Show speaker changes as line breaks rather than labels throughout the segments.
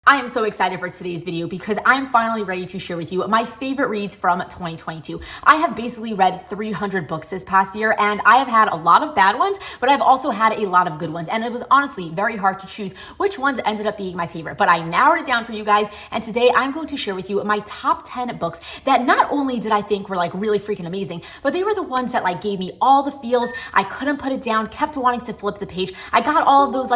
I am so excited for today's video because I'm finally ready to share with you my favorite reads from 2022. I have basically read 300 books this past year, and I have had a lot of bad ones, but I've also had a lot of good ones, and it was honestly very hard to choose which ones ended up being my favorite, but I narrowed it down for you guys, and today I'm going to share with you my top 10 books that not only did I think were like really freaking amazing, but they were the ones that like gave me all the feels. I couldn't put it down, kept wanting to flip the page. I got all of those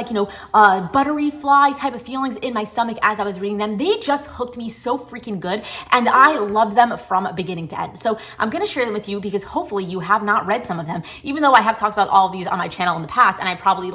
buttery fly type of feelings in my stomach as I was reading them. They just hooked me so freaking good, and I loved them from beginning to end. So I'm going to share them with you because hopefully you have not read some of them, even though I have talked about all of these on my channel in the past, and I probably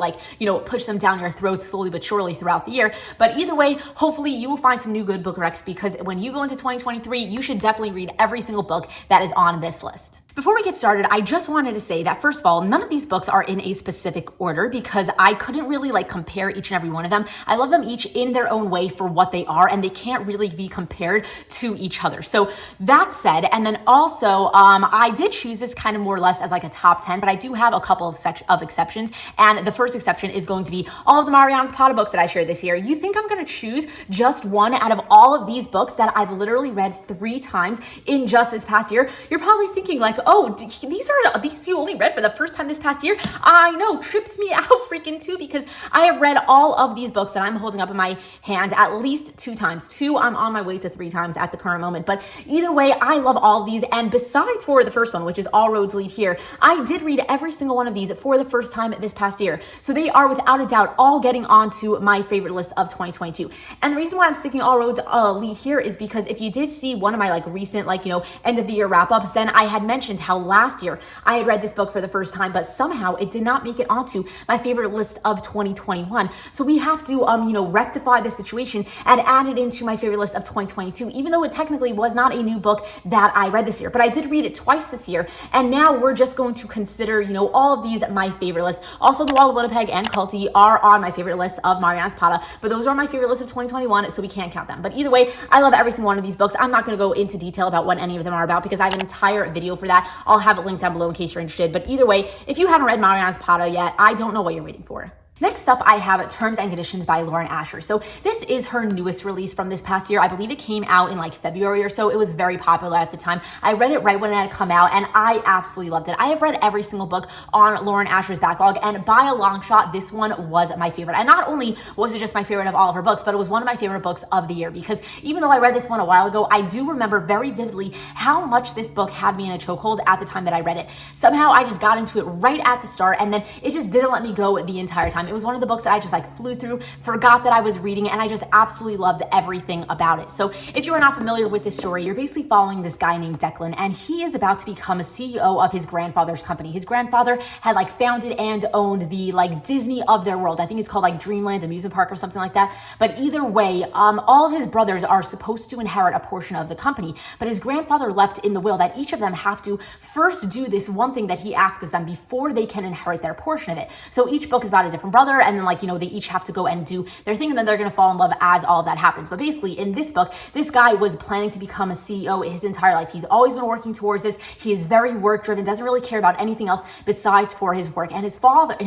push them down your throats slowly but surely throughout the year. But either way, hopefully you will find some new good book recs, because when you go into 2023, you should definitely read every single book that is on this list. Before we get started, I just wanted to say that first of all, none of these books are in a specific order because I couldn't really compare each and every one of them. I love them each in their own way for what they are, and they can't really be compared to each other. So that said, and then also I did choose this kind of more or less as like a top 10, but I do have a couple of exceptions. And the first exception is going to be all of the Mariana Zapata books that I shared this year. You think I'm going to choose just one out of all of these books that I've literally read 3 times in just this past year? You're probably thinking oh, these you only read for the first time this past year? I know, trips me out freaking too, because I have read all of these books that I'm holding up in my hand at least 2 times. 2, I'm on my way to 3 times at the current moment. But either way, I love all of these. And besides for the first one, which is All Roads Lead Here, I did read every single one of these for the first time this past year. So they are without a doubt all getting onto my favorite list of 2022. And the reason why I'm sticking All Roads Lead Here is because if you did see one of my recent end of the year wrap ups, then I had mentioned how last year I had read this book for the first time, but somehow it did not make it onto my favorite list of 2021. So we have to, rectify the situation and add it into my favorite list of 2022, even though it technically was not a new book that I read this year, but I did read it twice this year. And now we're just going to consider, all of these my favorite list. Also, The Wall of Winnipeg and Culty are on my favorite list of Mariana Zapata, but those are my favorite list of 2021, so we can't count them. But either way, I love every single one of these books. I'm not going to go into detail about what any of them are about because I have an entire video for that. I'll have it linked down below in case you're interested. But either way, if you haven't read Mariana Zapata yet, I don't know what you're waiting for. Next up, I have Terms and Conditions by Lauren Asher. So this is her newest release from this past year. I believe it came out in February or so. It was very popular at the time. I read it right when it had come out, and I absolutely loved it. I have read every single book on Lauren Asher's backlog, and by a long shot, this one was my favorite. And not only was it just my favorite of all of her books, but it was one of my favorite books of the year, because even though I read this one a while ago, I do remember very vividly how much this book had me in a chokehold at the time that I read it. Somehow I just got into it right at the start, and then it just didn't let me go the entire time. It was one of the books that I just flew through, forgot that I was reading, and I just absolutely loved everything about it. So if you are not familiar with this story, you're basically following this guy named Declan, and he is about to become a CEO of his grandfather's company. His grandfather had founded and owned the Disney of their world. I think it's called Dreamland Amusement Park or something like that. But either way, all of his brothers are supposed to inherit a portion of the company, but his grandfather left in the will that each of them have to first do this one thing that he asks them before they can inherit their portion of it. So each book is about a different brother, and then they each have to go and do their thing, and then they're going to fall in love as all of that happens. But basically in this book, this guy was planning to become a CEO his entire life. He's always been working towards this. He is very work driven, doesn't really care about anything else besides for his work. And his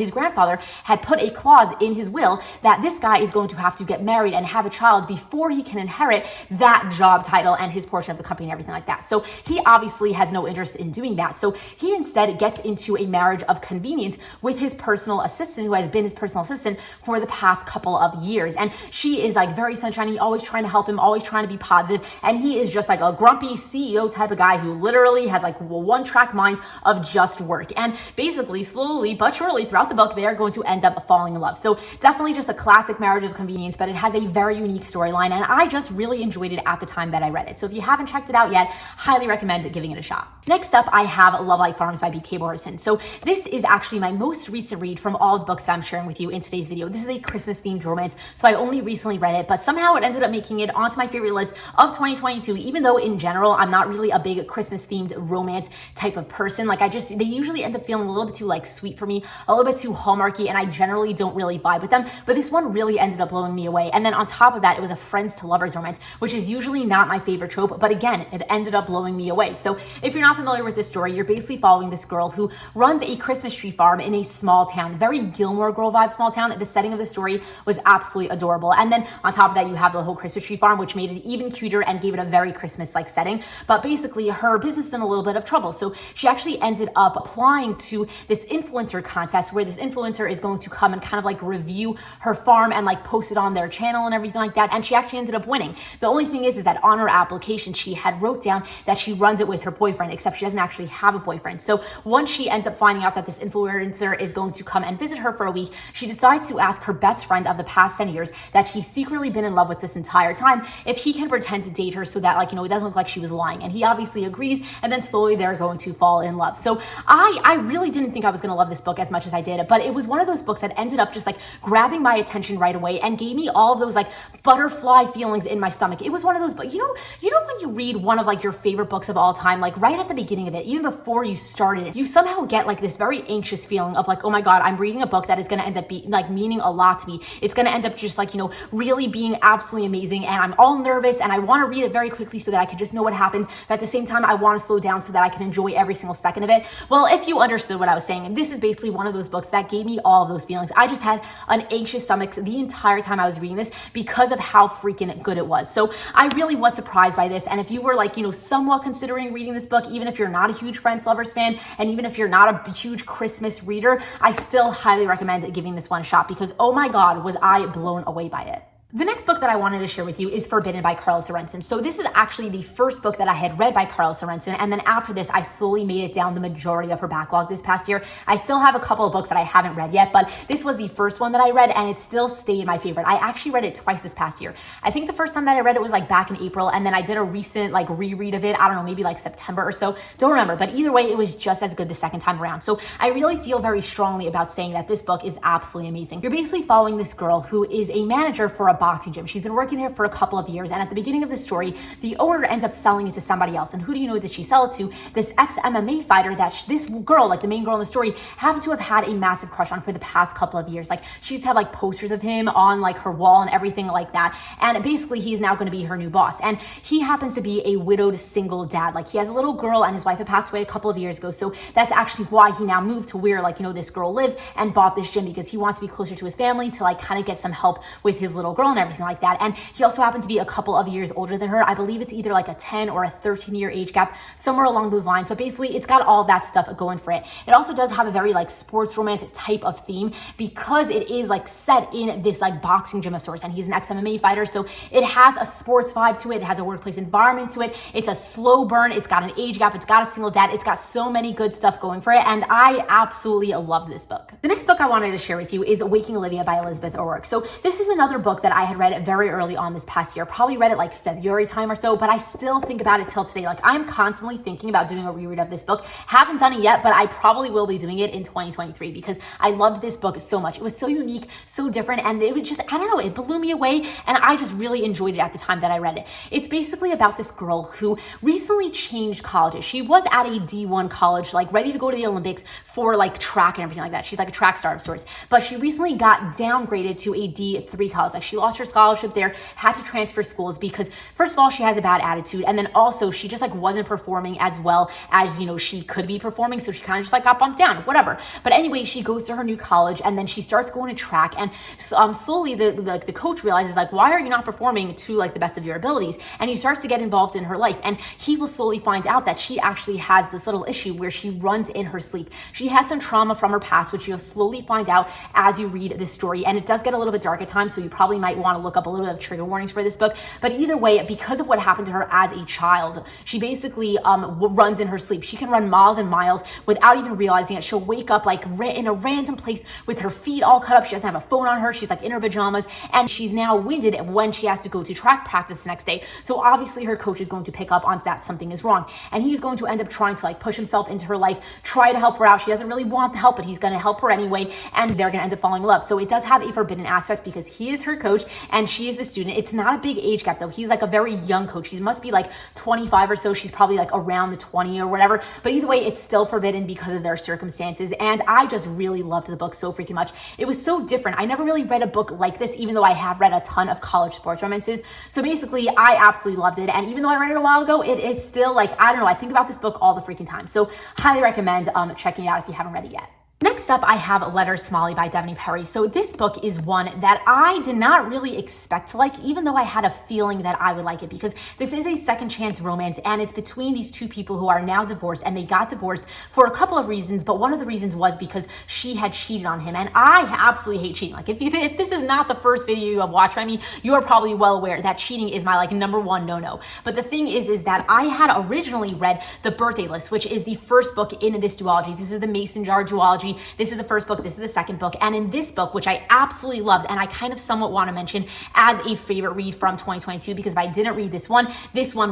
grandfather had put a clause in his will that this guy is going to have to get married and have a child before he can inherit that job title and his portion of the company and everything like that. So he obviously has no interest in doing that. So he instead gets into a marriage of convenience with his personal assistant, who has been his personal assistant for the past couple of years. And she is very sunshiny, always trying to help him, always trying to be positive. And he is just a grumpy CEO type of guy who literally has a one-track mind of just work. And basically, slowly but surely throughout the book, they are going to end up falling in love. So definitely just a classic marriage of convenience, but it has a very unique storyline. And I just really enjoyed it at the time that I read it. So if you haven't checked it out yet, highly recommend giving it a shot. Next up, I have Love Life Farms by B.K. Morrison. So this is actually my most recent read from all the books that I'm sharing with you in today's video. This is a Christmas themed romance, so I only recently read it, but somehow it ended up making it onto my favorite list of 2022, even though in general I'm not really a big Christmas themed romance type of person. They usually end up feeling a little bit too sweet for me, a little bit too hallmarky, and I generally don't really vibe with them, but this one really ended up blowing me away. And then on top of that, it was a friends to lovers romance, which is usually not my favorite trope, but again, it ended up blowing me away. So if you're not familiar with this story, you're basically following this girl who runs a Christmas tree farm in a small town, very Gilmore Girl vibe small town. The setting of the story was absolutely adorable. And then on top of that, you have the whole Christmas tree farm, which made it even cuter and gave it a very Christmas-like setting. But basically, her business is in a little bit of trouble. So she actually ended up applying to this influencer contest where this influencer is going to come and kind of like review her farm and like post it on their channel and everything like that. And she actually ended up winning. The only thing is that on her application, she had wrote down that she runs it with her boyfriend, except she doesn't actually have a boyfriend. So once she ends up finding out that this influencer is going to come and visit her for a week, she decides to ask her best friend of the past 10 years that she's secretly been in love with this entire time if he can pretend to date her so that, like, you know, it doesn't look like she was lying. And he obviously agrees, and then slowly they're going to fall in love. So I really didn't think I was going to love this book as much as I did, but it was one of those books that ended up just like grabbing my attention right away and gave me all of those like butterfly feelings in my stomach. It was one of those, but you know when you read one of like your favorite books of all time, like right at the beginning of it, even before you started it, you somehow get like this very anxious feeling of like, oh my God, I'm reading a book that is going to end up being like meaning a lot to me. It's going to end up just like, you know, really being absolutely amazing. And I'm all nervous and I want to read it very quickly so that I can just know what happens. But at the same time, I want to slow down so that I can enjoy every single second of it. Well, if you understood what I was saying, this is basically one of those books that gave me all of those feelings. I just had an anxious stomach the entire time I was reading this because of how freaking good it was. So I really was surprised by this. And if you were like, you know, somewhat considering reading this book, even if you're not a huge Friends Lovers fan, and even if you're not a huge Christmas reader, I still highly recommend giving this one a shot because, oh my God, was I blown away by it. The next book that I wanted to share with you is Forbidden by Carla Sorensen. So this is actually the first book that I had read by Carla Sorensen. And then after this, I slowly made it down the majority of her backlog this past year. I still have a couple of books that I haven't read yet, but this was the first one that I read and it still stayed my favorite. I actually read it twice this past year. I think the first time that I read it was like back in April. And then I did a recent like reread of it. I don't know, maybe like September or so. Don't remember, but either way, it was just as good the second time around. So I really feel very strongly about saying that this book is absolutely amazing. You're basically following this girl who is a manager for a boxing gym. She's been working there for a couple of years, and at the beginning of the story, the owner ends up selling it to somebody else. And who do you know that she sell it to? This ex-MMA fighter that this girl, like the main girl in the story, happened to have had a massive crush on for the past couple of years. Like she used to have like posters of him on like her wall and everything like that. And basically he's now going to be her new boss. And he happens to be a widowed single dad. Like he has a little girl and his wife had passed away a couple of years ago. So that's actually why he now moved to where like, you know, this girl lives and bought this gym because he wants to be closer to his family to like kind of get some help with his little girl and everything like that. And he also happens to be a couple of years older than her. I believe it's either like a 10 or a 13-year age gap, somewhere along those lines. But basically, it's got all that stuff going for it. It also does have a very like sports romantic type of theme because it is like set in this like boxing gym of sorts. And he's an ex-MMA fighter. So it has a sports vibe to it. It has a workplace environment to it. It's a slow burn. It's got an age gap. It's got a single dad. It's got so many good stuff going for it. And I absolutely love this book. The next book I wanted to share with you is Waking Olivia by Elizabeth O'Rourke. So this is another book that I had read very early on this past year, probably read it like February time or so, but I still think about it till today. Like I'm constantly thinking about doing a reread of this book. Haven't done it yet, but I probably will be doing it in 2023 because I loved this book so much. It was so unique, so different, and it was just, I don't know, it blew me away, and I just really enjoyed it at the time that I read it. It's basically about this girl who recently changed colleges. She was at a D1 college, like ready to go to the Olympics for like track and everything like that. She's like a track star of sorts, but she recently got downgraded to a D3 college. Like she lost her scholarship there, had to transfer schools because first of all, she has a bad attitude. And then also she just like wasn't performing as well as, you know, she could be performing. So she kind of just like got bumped down, whatever. But anyway, she goes to her new college and then she starts going to track. And slowly the coach realizes like, why are you not performing to like the best of your abilities? And he starts to get involved in her life. And he will slowly find out that she actually has this little issue where she runs in her sleep. She has some trauma from her past, which you'll slowly find out as you read this story. And it does get a little bit dark at times. So you probably might want to look up a little bit of trigger warnings for this book. But either way, because of what happened to her as a child, she basically runs in her sleep. She can run miles and miles without even realizing it. She'll wake up like in a random place with her feet all cut up. She doesn't have a phone on her. She's like in her pajamas, and she's now winded when she has to go to track practice the next day. So obviously her coach is going to pick up on that something is wrong, and he's going to end up trying to like push himself into her life, try to help her out. She doesn't really want the help, but he's going to help her anyway, and they're going to end up falling in love. So it does have a forbidden aspect because he is her coach and she is the student. It's not a big age gap though. He's like a very young coach. He must be like 25 or so. She's probably like around the 20 or whatever. But either way, it's still forbidden because of their circumstances. And I just really loved the book so freaking much. It was so different. I never really read a book like this, even though I have read a ton of college sports romances. So basically, I absolutely loved it. And even though I read it a while ago, it is still like, I don't know, I think about this book all the freaking time. So highly recommend checking it out if you haven't read it yet. Next up, I have Letters, Smiley by Devney Perry. So this book is one that I did not really expect to like, even though I had a feeling that I would like it, because this is a second chance romance and it's between these two people who are now divorced, and they got divorced for a couple of reasons, but one of the reasons was because she had cheated on him, and I absolutely hate cheating. Like if this is not the first video you have watched by me, you are probably well aware that cheating is my like number one no-no. But the thing is that I had originally read The Birthday List, which is the first book in this duology. This is the Mason Jar duology. This is the first book, this is the second book, and in this book, which I absolutely loved, and I kind of somewhat want to mention as a favorite read from 2022, because if I didn't read this one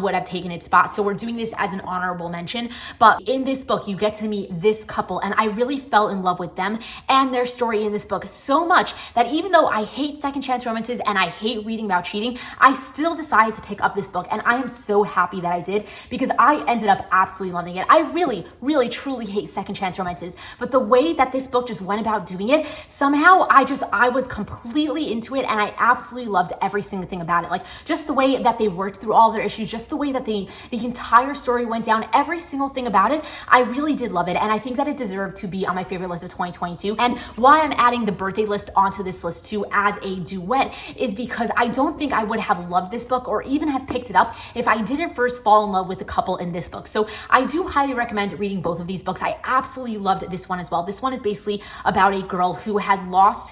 would have taken its spot. So we're doing this as an honorable mention. But in this book, you get to meet this couple, and I really fell in love with them and their story in this book so much that even though I hate second chance romances and I hate reading about cheating, I still decided to pick up this book, and I am so happy that I did, because I ended up absolutely loving it. I really, really, truly hate second chance romances, but the way that this book just went about doing it, somehow I was completely into it, and I absolutely loved every single thing about it. Like just the way that they worked through all their issues, just the way that the entire story went down, every single thing about it, I really did love it, and I think that it deserved to be on my favorite list of 2022. And why I'm adding The Birthday List onto this list too as a duet is because I don't think I would have loved this book or even have picked it up if I didn't first fall in love with the couple in this book. So I do highly recommend reading both of these books. I absolutely loved this one as well. This one is basically about a girl who had lost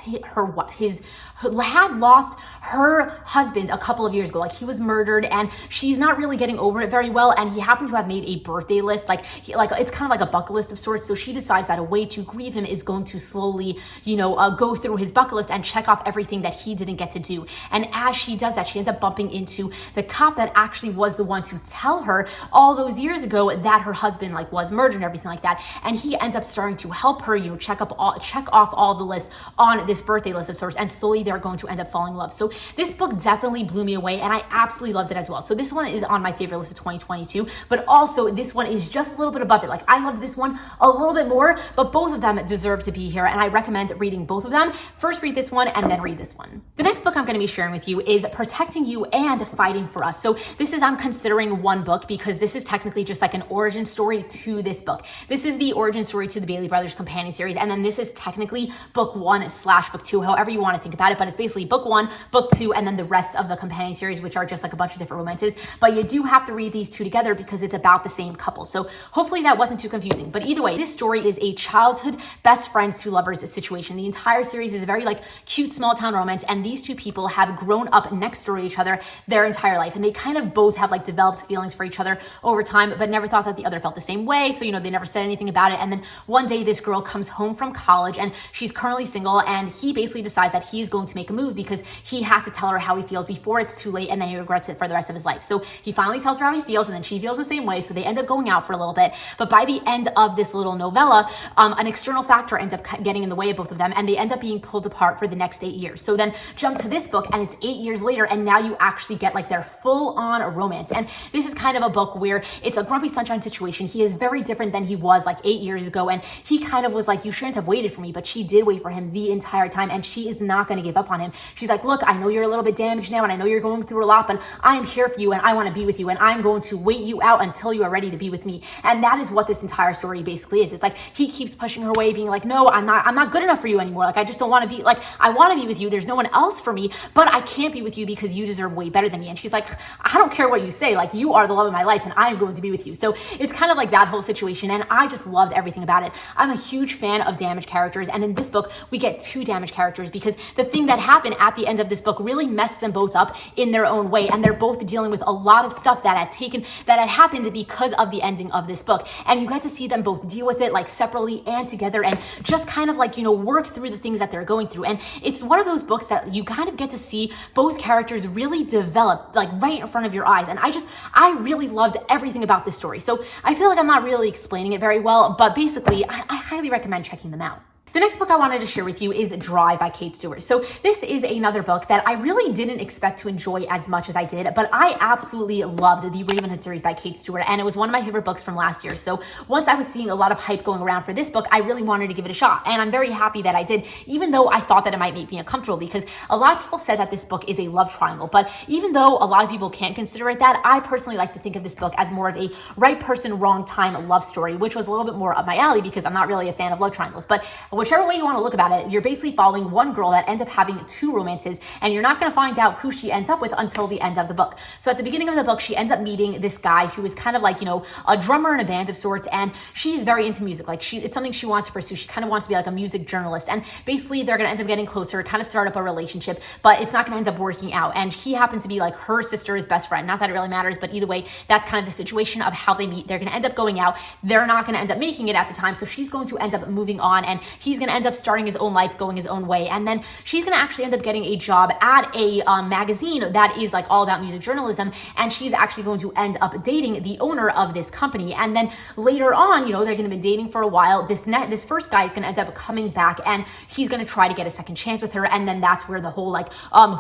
her husband a couple of years ago. Like he was murdered, and she's not really getting over it very well, and he happened to have made a birthday list, like it's kind of like a bucket list of sorts. So she decides that a way to grieve him is going to slowly go through his bucket list and check off everything that he didn't get to do. And as she does that, she ends up bumping into the cop that actually was the one to tell her all those years ago that her husband was murdered and everything like that. And he ends up starting to help her check off all the lists on this birthday list of sorts, and slowly they're going to end up falling in love. So this book definitely blew me away, and I absolutely loved it as well. So this one is on my favorite list of 2022, but also this one is just a little bit above it. Like I loved this one a little bit more, but both of them deserve to be here, and I recommend reading both of them. First read this one and then read this one. The next book I'm going to be sharing with you is Protecting You and Fighting for Us. So this is, I'm considering one book because this is technically just like an origin story to this book. This is the origin story to the Bailey Brothers companion series, and then this is technically book 1/book 2, however you want to think about it, but it's basically book 1, book 2, and then the rest of the companion series, which are just like a bunch of different romances. But you do have to read these two together because it's about the same couple. So hopefully that wasn't too confusing. But either way, this story is a childhood best friends to lovers situation. The entire series is a very cute small town romance, and these two people have grown up next door to each other their entire life, and they kind of both have developed feelings for each other over time, but never thought that the other felt the same way. So they never said anything about it. And then one day this girl comes home from college, and she's currently single, and he basically decides that he is going to make a move because he has to tell her how he feels before it's too late, and then he regrets it for the rest of his life. So he finally tells her how he feels, and then she feels the same way. So they end up going out for a little bit, but by the end of this little novella, an external factor ends up getting in the way of both of them, and they end up being pulled apart for the next 8 years. So then jump to this book, and it's 8 years later, and now you actually get their full-on romance. And this is kind of a book where it's a Grumpy Sunshine situation. He is very different than he was 8 years ago, and he kind of was you shouldn't have waited for me, but she did wait for him the entire time, and she is not going to give up on him. She's like, look, I know you're a little bit damaged now, and I know you're going through a lot, but I am here for you, and I want to be with you, and I'm going to wait you out until you are ready to be with me. And that is what this entire story basically is. It's he keeps pushing her away, being no, I'm not good enough for you anymore. I just don't want to be I want to be with you. There's no one else for me, but I can't be with you because you deserve way better than me. And she's like, I don't care what you say. You are the love of my life, and I am going to be with you. So it's kind of that whole situation, and I just loved everything about it. I'm a huge fan of damaged characters, and in this book, we get 2 damaged characters because the thing that happened at the end of this book really messed them both up in their own way, and they're both dealing with a lot of stuff that had happened because of the ending of this book. And you get to see them both deal with it separately and together, and just kind of work through the things that they're going through. And it's one of those books that you kind of get to see both characters really develop right in front of your eyes. And I really loved everything about this story. So I feel I'm not really explaining it very well, but basically I highly recommend checking them out. The next book I wanted to share with you is Drive by Kate Stewart. So this is another book that I really didn't expect to enjoy as much as I did, but I absolutely loved the Raven Hood series by Kate Stewart, and it was one of my favorite books from last year. So once I was seeing a lot of hype going around for this book, I really wanted to give it a shot, and I'm very happy that I did, even though I thought that it might make me uncomfortable, because a lot of people said that this book is a love triangle. But even though a lot of people can't consider it that, I personally like to think of this book as more of a right person, wrong time love story, which was a little bit more up my alley because I'm not really a fan of love triangles. But whichever way you want to look about it, you're basically following one girl that ends up having two romances, and you're not going to find out who she ends up with until the end of the book. So at the beginning of the book, she ends up meeting this guy who is kind of like, a drummer in a band of sorts, and she is very into music. Like, it's something she wants to pursue. She kind of wants to be like a music journalist, and basically they're going to end up getting closer, kind of start up a relationship, but it's not going to end up working out. And he happens to be like her sister's best friend. Not that it really matters, but either way, that's kind of the situation of how they meet. They're going to end up going out. They're not going to end up making it at the time, so she's going to end up moving on, and he's going to end up starting his own life, going his own way. And then she's going to actually end up getting a job at a magazine that is like all about music journalism, and she's actually going to end up dating the owner of this company. And then later on, they're going to be dating for a while. This first guy is going to end up coming back, and he's going to try to get a second chance with her, and then that's where the whole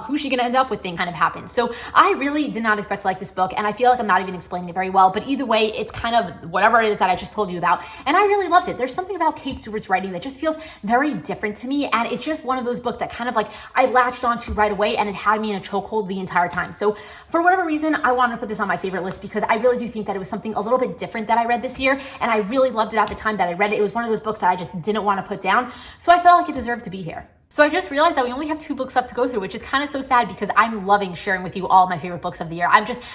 who's she going to end up with thing kind of happens. So I really did not expect to like this book, and I feel like I'm not even explaining it very well, but either way, it's kind of whatever it is that I just told you about, and I really loved it. There's something about Kate Stewart's writing that just feels very different to me, and it's just one of those books that kind of I latched onto right away, and it had me in a chokehold the entire time. So for whatever reason, I wanted to put this on my favorite list because I really do think that it was something a little bit different that I read this year, and I really loved it at the time that I read it. It was one of those books that I just didn't want to put down, so I felt like it deserved to be here. So I just realized that we only have 2 books left to go through, which is kind of so sad because I'm loving sharing with you all my favorite books of the year.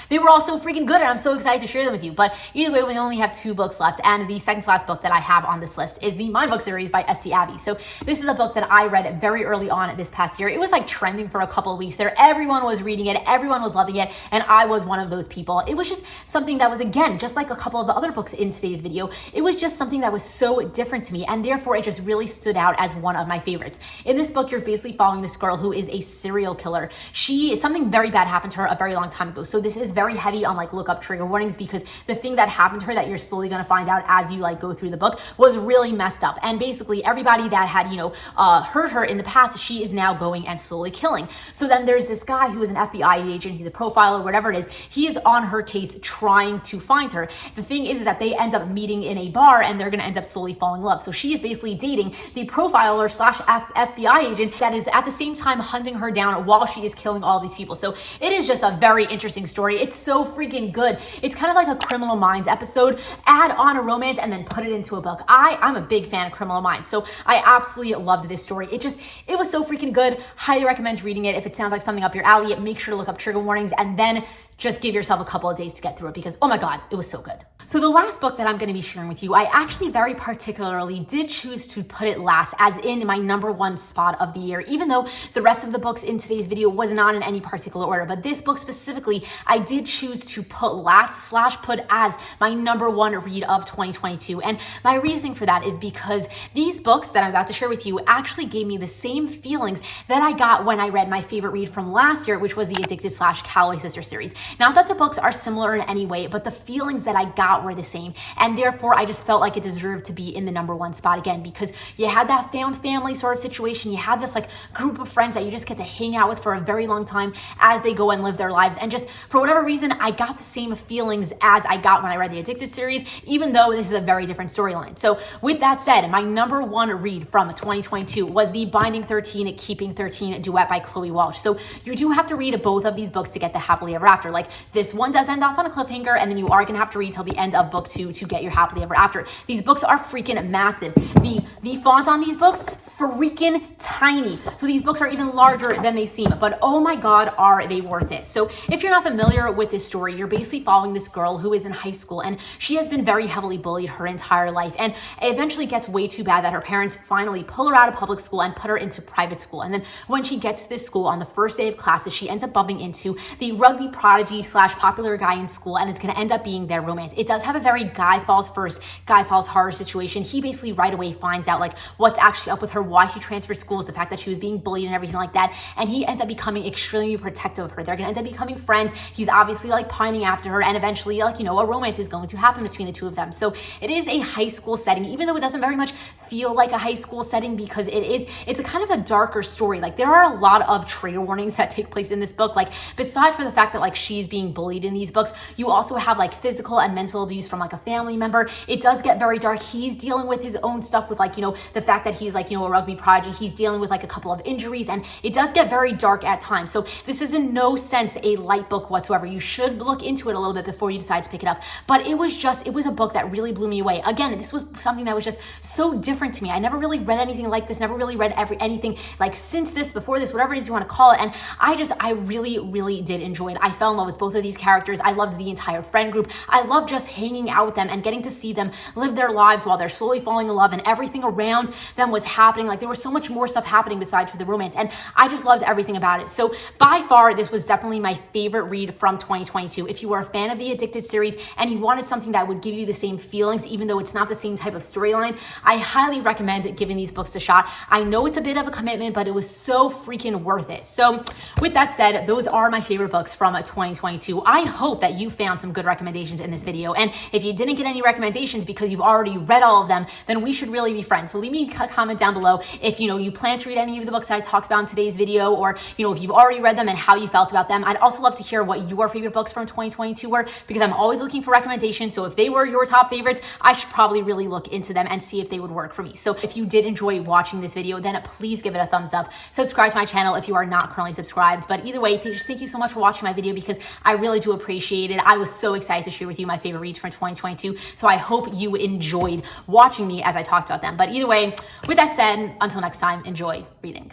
They were all so freaking good, and I'm so excited to share them with you. But either way, we only have 2 books left, and the second to last book that I have on this list is the My Book series by S.C. Abby. So this is a book that I read very early on this past year. It was trending for a couple of weeks there. Everyone was reading it, everyone was loving it, and I was one of those people. It was just something that was, again, just like a couple of the other books in today's video, it was just something that was so different to me, and therefore it just really stood out as one of my favorites. In this book, you're basically following this girl who is a serial killer. Something very bad happened to her a very long time ago. So this is very heavy on look up trigger warnings, because the thing that happened to her that you're slowly going to find out as you go through the book was really messed up. And basically everybody that had, hurt her in the past, she is now going and slowly killing. So then there's this guy who is an FBI agent. He's a profiler, whatever it is. He is on her case trying to find her. The thing is that they end up meeting in a bar, and they're going to end up slowly falling in love. So she is basically dating the profiler / FBI agent that is at the same time hunting her down while she is killing all these people. So it is just a very interesting story. It's so freaking good. It's kind of like a Criminal Minds episode. Add on a romance and then put it into a book. I'm a big fan of Criminal Minds, so I absolutely loved this story. It was so freaking good. Highly recommend reading it. If it sounds like something up your alley, make sure to look up trigger warnings, and then just give yourself a couple of days to get through it, because oh my God, it was so good. So the last book that I'm going to be sharing with you, I actually very particularly did choose to put it last, as in my #1 spot of the year, even though the rest of the books in today's video was not in any particular order. But this book specifically, I did choose to put last / put as my #1 read of 2022. And my reasoning for that is because these books that I'm about to share with you actually gave me the same feelings that I got when I read my favorite read from last year, which was the Addicted / Calloway Sister series. Not that the books are similar in any way, but the feelings that I got were the same, and therefore I just felt like it deserved to be in the #1 spot again, because you had that found family sort of situation. You have this group of friends that you just get to hang out with for a very long time as they go and live their lives, and just for whatever reason I got the same feelings as I got when I read the Addicted series, even though this is a very different storyline. So with that said, my #1 read from 2022 was the Binding 13, Keeping 13 duet by Chloe Walsh. So you do have to read both of these books to get the happily ever after. This one does end off on a cliffhanger, and then you are going to have to read till the end of book 2 to get your happily ever after. These books are freaking massive. The font on these books, freaking tiny. So these books are even larger than they seem, but oh my God, are they worth it. So if you're not familiar with this story, you're basically following this girl who is in high school, and she has been very heavily bullied her entire life, and it eventually gets way too bad that her parents finally pull her out of public school and put her into private school. And then when she gets to this school on the first day of classes, she ends up bumping into the rugby prodigy / popular guy in school, and it's going to end up being their romance. It does have a very guy falls first, guy falls harder situation. He basically right away finds out like what's actually up with her, why she transferred schools, the fact that she was being bullied and everything like that. And he ends up becoming extremely protective of her. They're gonna end up becoming friends. He's obviously like pining after her, and eventually, like, you know, a romance is going to happen between the two of them. So it is a high school setting, even though it doesn't very much feel like a high school setting, because it's a kind of a darker story. Like, there are a lot of trigger warnings that take place in this book. Like, besides for the fact that like she's being bullied in these books, you also have like physical and mental abuse from like a family member. It does get very dark. He's dealing with his own stuff with like, you know, the fact that he's like, you know, a rugby prodigy. He's dealing with like a couple of injuries, and it does get very dark at times. So this is in no sense a light book whatsoever. You should look into it a little bit before you decide to pick it up. But it was a book that really blew me away. Again, this was something that was just so different to me. I never really read anything like this, never really read anything like since this, before this, whatever it is you want to call it. And I really, really did enjoy it. I fell in love with both of these characters. I loved the entire friend group. I loved just hanging out with them and getting to see them live their lives while they're slowly falling in love, and everything around them was happening. Like, there was so much more stuff happening besides for the romance, and I just loved everything about it. So by far, this was definitely my favorite read from 2022. If you were a fan of the Addicted series and you wanted something that would give you the same feelings, even though it's not the same type of storyline, I highly recommend giving these books a shot. I know it's a bit of a commitment, but it was so freaking worth it. So with that said, those are my favorite books from 2022. I hope that you found some good recommendations in this video. And if you didn't get any recommendations because you've already read all of them, then we should really be friends. So leave me a comment down below if you plan to read any of the books that I talked about in today's video, or if you've already read them and how you felt about them. I'd also love to hear what your favorite books from 2022 were, because I'm always looking for recommendations. So if they were your top favorites, I should probably really look into them and see if they would work for me. So if you did enjoy watching this video, then please give it a thumbs up. Subscribe to my channel if you are not currently subscribed. But either way, just thank you so much for watching my video, because I really do appreciate it. I was so excited to share with you my favorite reads from 2022. So I hope you enjoyed watching me as I talked about them. But either way, with that said, until next time, enjoy reading.